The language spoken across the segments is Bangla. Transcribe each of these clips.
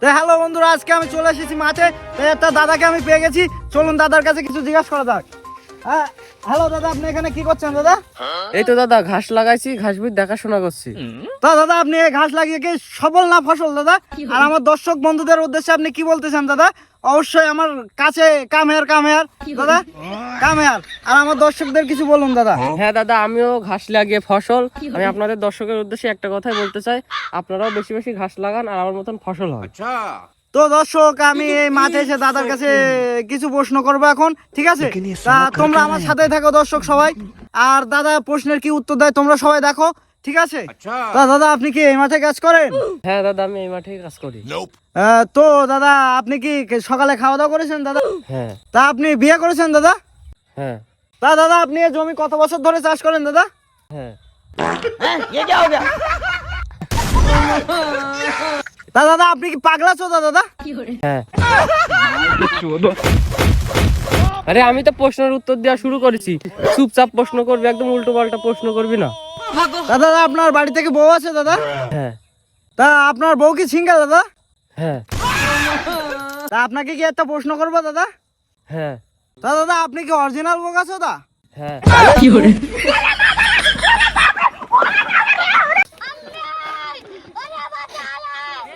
তো হ্যালো বন্ধুরা, আজকে আমি চলে এসেছি মাঠে। তো একটা দাদাকে আমি পেয়ে গেছি, চলুন দাদার কাছে কিছু জিজ্ঞাসা করা যাক। হ্যাঁ, হ্যালো দাদা, আপনি এখানে কি করছেন দাদা? এই তো দাদা ঘাস লাগাইছি, ঘাস বীজ দেখাশোনা করছি। তো দাদা, আপনি এই ঘাস লাগিয়ে কি সফল না ফসল দাদা? আর আমার দর্শক বন্ধুদের উদ্দেশ্যে আপনি কি বলতে চান দাদা? অবশ্যই আমার কাছে কামেয়ার দাদা, কামেয়ার। আর আমার দর্শকদের কিছু বলুন দাদা। হ্যাঁ দাদা, আমিও ঘাস লাগিয়ে ফসল। আমি আপনাদের দর্শকের উদ্দেশ্যে একটা কথাই বলতে চাই, আপনারাও বেশি বেশি ঘাস লাগান আর আমার মতন ফসল হয়। তো দর্শক, আমি এই মাঠে এসে দাদার কাছে কিছু প্রশ্ন করবো এখন, ঠিক আছে? তা তোমরা আমার সাথে থাকো দর্শক সবাই, আর দাদা প্রশ্নের কি উত্তর দেয় তোমরা সবাই দেখো, ঠিক আছে? তা দাদা, আপনি কি এই মাঠে কাজ করেন? হ্যাঁ দাদা, আমি এই মাঠে কাজ করি। তো দাদা, আপনি কি সকালে খাওয়া দাওয়া করেছেন দাদা? হ্যাঁ। তা আপনি বিয়ে করেছেন দাদা? হ্যাঁ। তা দাদা, আপনি এই জমি কত বছর ধরে চাষ করেন দাদা? হ্যাঁ। তা দাদা, আপনি কি পাগলা চোদা দাদা? হ্যাঁ। আরে আমি তো প্রশ্নের উত্তর দেওয়া শুরু করেছি, চুপচাপ প্রশ্ন করবি, একদম উল্টো পাল্টা প্রশ্ন করবি না। তা দাদা, আপনার বাড়ি থেকে বউ আছে দাদা? হ্যাঁ। তা আপনার বউ কি সিঙ্গেল দাদা? হ্যাঁ। তা আপনাকে কি একটা প্রশ্ন করবো দাদা? হ্যাঁ। তা দাদা, আপনি কি অরিজিনাল বউ আছো দা? হ্যাঁ।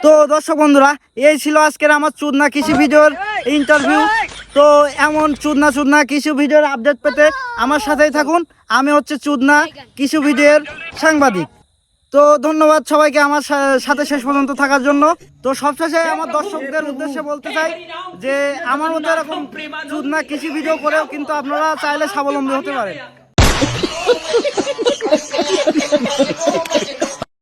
তো দর্শক বন্ধুরা, এই ছিল আজকের আমার চুদনা কৃষি ভিডিওর ইন্টারভিউ। তো এমন চুদনা কৃষি ভিডিওর আপডেট পেতে আমার সাথেই থাকুন। আমি হচ্ছে চুদনা কৃষি ভিডিওর সাংবাদিক। তো ধন্যবাদ সবাইকে আমার সাথে শেষ পর্যন্ত থাকার জন্য। তো সবশেষে আমার দর্শকদের উদ্দেশ্যে বলতে চাই যে আমার মতো এরকম চুদনা কৃষি ভিডিও করেও কিন্তু আপনারা চাইলে স্বাবলম্বী হতে পারেন।